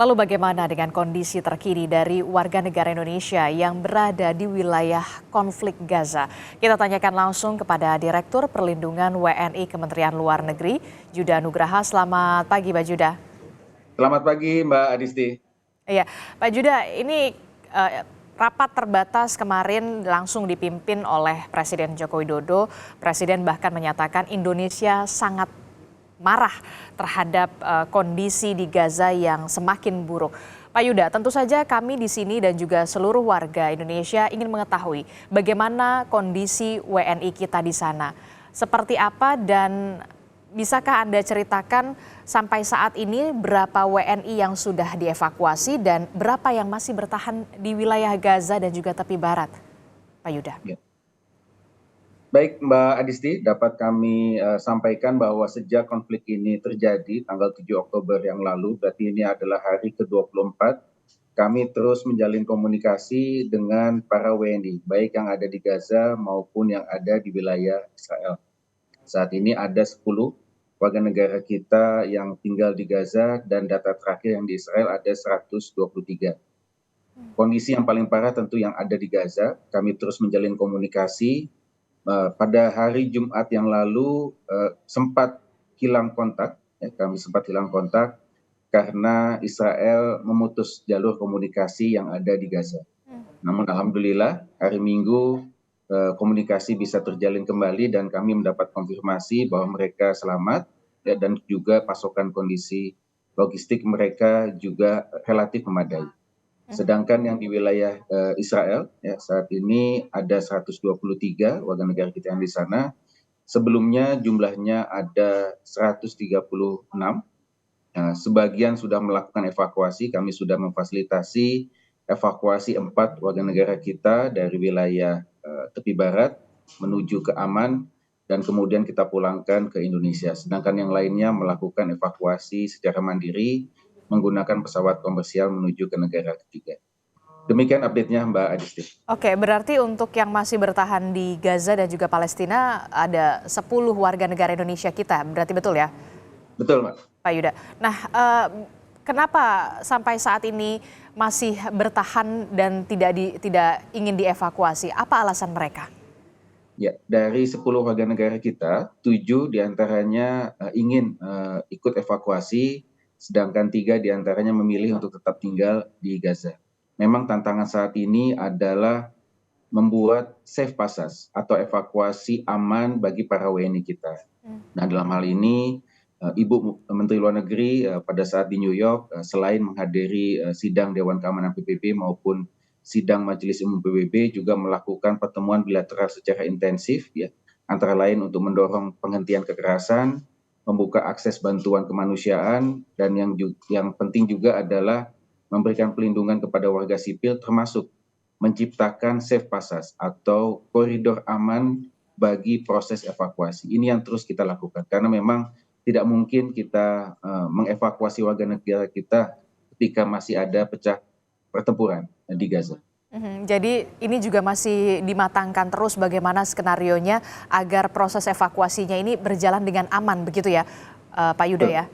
Lalu bagaimana dengan kondisi terkini dari warga negara Indonesia yang berada di wilayah konflik Gaza? Kita tanyakan langsung kepada Direktur Perlindungan WNI Kementerian Luar Negeri, Juda Nugraha. Selamat pagi, Pak Juda. Selamat pagi Mbak Adisti. Iya, Pak Juda, ini rapat terbatas kemarin langsung dipimpin oleh Presiden Joko Widodo. Presiden bahkan menyatakan Indonesia sangat marah terhadap kondisi di Gaza yang semakin buruk. Pak Yuda, tentu saja kami di sini dan juga seluruh warga Indonesia ingin mengetahui bagaimana kondisi WNI kita di sana. Seperti apa dan bisakah Anda ceritakan sampai saat ini berapa WNI yang sudah dievakuasi dan berapa yang masih bertahan di wilayah Gaza dan juga tepi barat, Pak Yuda? Ya. Baik Mbak Adisti, dapat kami sampaikan bahwa sejak konflik ini terjadi tanggal 7 Oktober yang lalu, berarti ini adalah hari ke-24, kami terus menjalin komunikasi dengan para WNI, baik yang ada di Gaza maupun yang ada di wilayah Israel. Saat ini ada 10 warga negara kita yang tinggal di Gaza dan data terakhir yang di Israel ada 123. Kondisi yang paling parah tentu yang ada di Gaza, kami terus menjalin komunikasi. Pada hari Jumat yang lalu sempat hilang kontak, kami sempat hilang kontak karena Israel memutus jalur komunikasi yang ada di Gaza. Namun alhamdulillah hari Minggu komunikasi bisa terjalin kembali dan kami mendapat konfirmasi bahwa mereka selamat dan juga pasokan kondisi logistik mereka juga relatif memadai. Sedangkan yang di wilayah Israel saat ini ada 123 warga negara kita yang di sana. Sebelumnya jumlahnya ada 136. Sebagian sudah melakukan evakuasi, kami sudah memfasilitasi evakuasi 4 warga negara kita dari wilayah tepi barat menuju ke Aman dan kemudian kita pulangkan ke Indonesia. Sedangkan yang lainnya melakukan evakuasi secara mandiri menggunakan pesawat komersial menuju ke negara ketiga. Demikian update-nya Mbak Adisti. Oke, berarti untuk yang masih bertahan di Gaza dan juga Palestina ada 10 warga negara Indonesia kita, berarti betul ya? Betul, Mbak. Pak Yuda. Nah, kenapa sampai saat ini masih bertahan dan tidak ingin dievakuasi? Apa alasan mereka? Ya, dari 10 warga negara kita, 7 diantaranya ingin ikut evakuasi, sedangkan 3 diantaranya memilih untuk tetap tinggal di Gaza. Memang tantangan saat ini adalah membuat safe passage atau evakuasi aman bagi para WNI kita. Nah, dalam hal ini Ibu Menteri Luar Negeri pada saat di New York selain menghadiri sidang Dewan Keamanan PBB maupun sidang Majelis Umum PBB juga melakukan pertemuan bilateral secara intensif antara lain untuk mendorong penghentian kekerasan, membuka akses bantuan kemanusiaan dan yang penting juga adalah memberikan pelindungan kepada warga sipil termasuk menciptakan safe passage atau koridor aman bagi proses evakuasi. Ini yang terus kita lakukan karena memang tidak mungkin kita mengevakuasi warga negara kita ketika masih ada pecah pertempuran di Gaza. Jadi ini juga masih dimatangkan terus bagaimana skenarionya agar proses evakuasinya ini berjalan dengan aman begitu ya, Pak Yuda ya?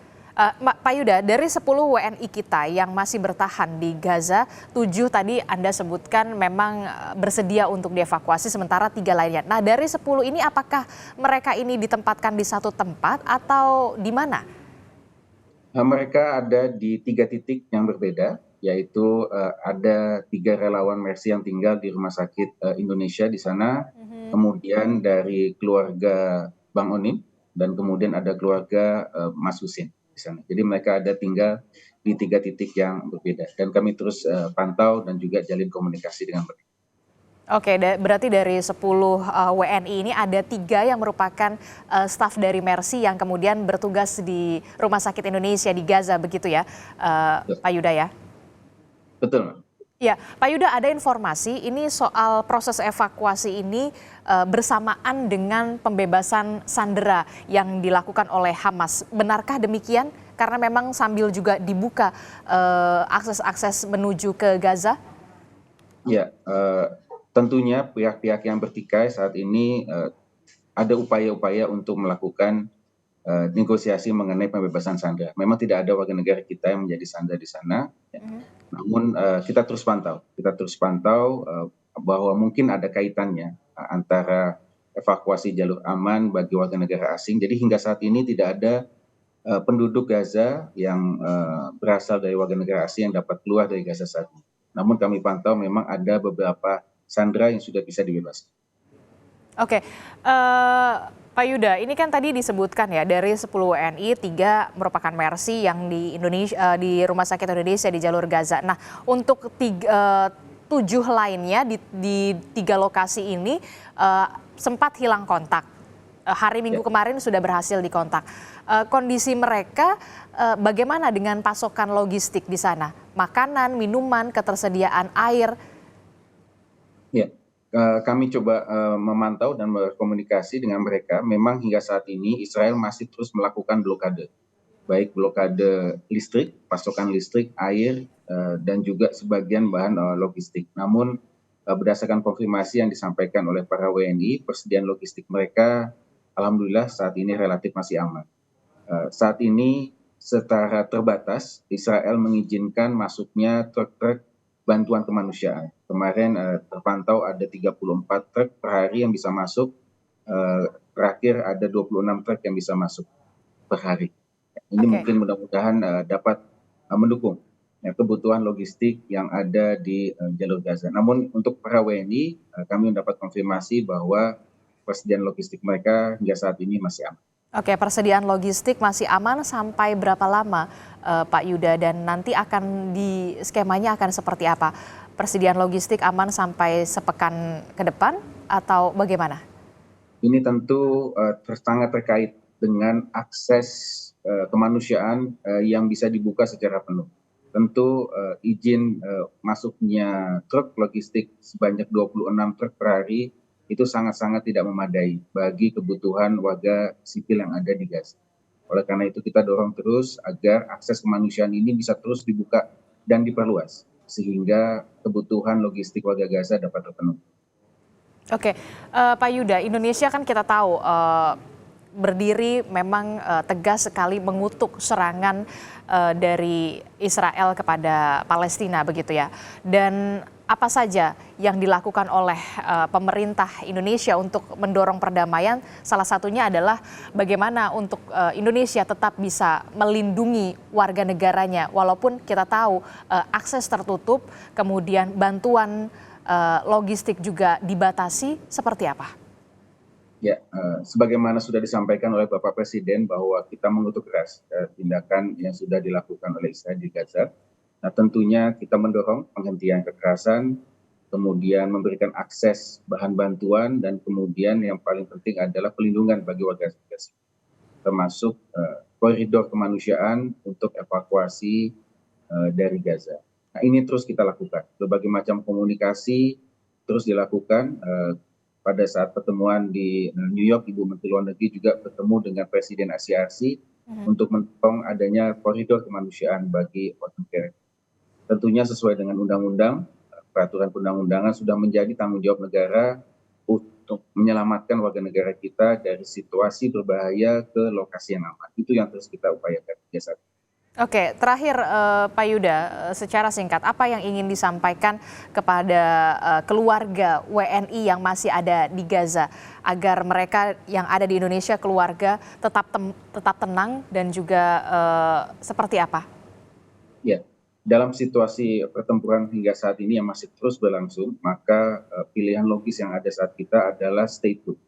Pak Yuda, dari 10 WNI kita yang masih bertahan di Gaza, 7 tadi Anda sebutkan memang bersedia untuk dievakuasi, sementara 3 lainnya. Nah, dari 10 ini apakah mereka ini ditempatkan di satu tempat atau di mana? Mereka ada di 3 titik yang berbeda, yaitu ada 3 relawan Mercy yang tinggal di Rumah Sakit Indonesia di sana, kemudian dari keluarga Bang Onim, dan kemudian ada keluarga Mas Husin di sana. Jadi mereka ada tinggal di 3 titik yang berbeda dan kami terus pantau dan juga jalin komunikasi dengan mereka. Oke, berarti dari 10 WNI ini ada 3 yang merupakan staf dari Mercy yang kemudian bertugas di Rumah Sakit Indonesia di Gaza begitu ya, Pak Yuda ya? Betul. Ya, Pak Yuda, ada informasi ini soal proses evakuasi ini bersamaan dengan pembebasan sandera yang dilakukan oleh Hamas. Benarkah demikian? Karena memang sambil juga dibuka akses-akses menuju ke Gaza? Ya, tentunya pihak-pihak yang bertikai saat ini ada upaya-upaya untuk melakukan negosiasi mengenai pembebasan sandera. Memang tidak ada warga negara kita yang menjadi sandera di sana. ya. Namun kita terus pantau bahwa mungkin ada kaitannya antara evakuasi jalur aman bagi warga negara asing. Jadi hingga saat ini tidak ada penduduk Gaza yang berasal dari warga negara asing yang dapat keluar dari Gaza saat ini. Namun kami pantau memang ada beberapa sandera yang sudah bisa dibebaskan. Oke, Pak Yuda, ini kan tadi disebutkan ya dari 10 WNI 3 merupakan Mercy yang di Indonesia di Rumah Sakit Indonesia di jalur Gaza. Nah, untuk 7 lainnya di 3 lokasi ini sempat hilang kontak. Hari Minggu kemarin sudah berhasil dikontak. Kondisi mereka bagaimana dengan pasokan logistik di sana? Makanan, minuman, ketersediaan air? Ya, kami coba memantau dan berkomunikasi dengan mereka. Memang hingga saat ini Israel masih terus melakukan blokade, baik blokade listrik, pasokan listrik, air, dan juga sebagian bahan logistik. Namun berdasarkan konfirmasi yang disampaikan oleh para WNI, persediaan logistik mereka alhamdulillah saat ini relatif masih aman. Saat ini secara terbatas Israel mengizinkan masuknya truk-truk bantuan kemanusiaan. Kemarin terpantau ada 34 truk per hari yang bisa masuk, terakhir ada 26 truk yang bisa masuk per hari. Ini mungkin mudah-mudahan dapat mendukung kebutuhan logistik yang ada di jalur Gaza. Namun untuk para WNI, kami mendapat konfirmasi bahwa persediaan logistik mereka hingga saat ini masih aman. Oke, persediaan logistik masih aman sampai berapa lama, Pak Yuda? Dan nanti skemanya akan seperti apa? Persediaan logistik aman sampai sepekan ke depan atau bagaimana? Ini tentu sangat terkait dengan akses kemanusiaan yang bisa dibuka secara penuh. Tentu izin masuknya truk logistik sebanyak 26 truk per hari itu sangat-sangat tidak memadai bagi kebutuhan warga sipil yang ada di Gaza. Oleh karena itu kita dorong terus agar akses kemanusiaan ini bisa terus dibuka dan diperluas sehingga kebutuhan logistik warga Gaza dapat terpenuhi. Oke, Pak Yuda, Indonesia kan kita tahu berdiri memang tegas sekali mengutuk serangan dari Israel kepada Palestina begitu ya. Dan apa saja yang dilakukan oleh pemerintah Indonesia untuk mendorong perdamaian? Salah satunya adalah bagaimana untuk Indonesia tetap bisa melindungi warga negaranya walaupun kita tahu akses tertutup, kemudian bantuan logistik juga dibatasi, seperti apa? Ya, sebagaimana sudah disampaikan oleh Bapak Presiden bahwa kita mengutuk keras tindakan yang sudah dilakukan oleh Israel di Gaza. Nah, tentunya kita mendorong penghentian kekerasan, kemudian memberikan akses bahan bantuan, dan kemudian yang paling penting adalah pelindungan bagi warga Gaza, termasuk koridor kemanusiaan untuk evakuasi dari Gaza. Nah, ini terus kita lakukan. Berbagai macam komunikasi terus dilakukan. Pada saat pertemuan di New York, Ibu Menteri Luar Negeri juga bertemu dengan Presiden ASEAN untuk mendorong adanya koridor kemanusiaan bagi warga negara. Tentunya sesuai dengan undang-undang, peraturan perundang-undangan sudah menjadi tanggung jawab negara untuk menyelamatkan warga negara kita dari situasi berbahaya ke lokasi yang aman. Itu yang terus kita upayakan. Oke, terakhir Pak Yuda, secara singkat, apa yang ingin disampaikan kepada keluarga WNI yang masih ada di Gaza agar mereka yang ada di Indonesia, keluarga tetap tenang dan juga seperti apa? Ya, dalam situasi pertempuran hingga saat ini yang masih terus berlangsung, maka pilihan logis yang ada saat kita adalah stay put.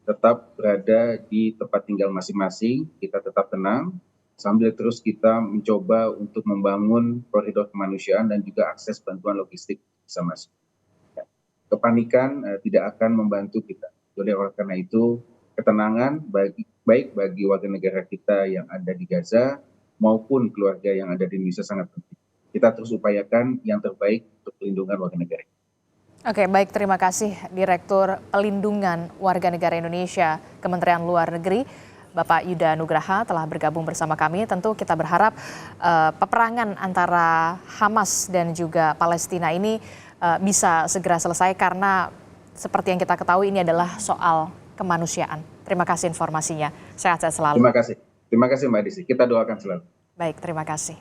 Tetap berada di tempat tinggal masing-masing, kita tetap tenang, sambil terus kita mencoba untuk membangun koridor kemanusiaan dan juga akses bantuan logistik bisa masuk. Kepanikan tidak akan membantu kita. Oleh karena itu, ketenangan baik bagi warga negara kita yang ada di Gaza maupun keluarga yang ada di Indonesia sangat penting. Kita terus upayakan yang terbaik untuk pelindungan warga negara. Oke, baik, terima kasih Direktur Pelindungan Warga Negara Indonesia, Kementerian Luar Negeri, Bapak Yuda Nugraha telah bergabung bersama kami. Tentu kita berharap peperangan antara Hamas dan juga Palestina ini bisa segera selesai karena seperti yang kita ketahui ini adalah soal kemanusiaan. Terima kasih informasinya. Sehat-sehat selalu. Terima kasih Mbak Desi. Kita doakan selalu. Baik, terima kasih.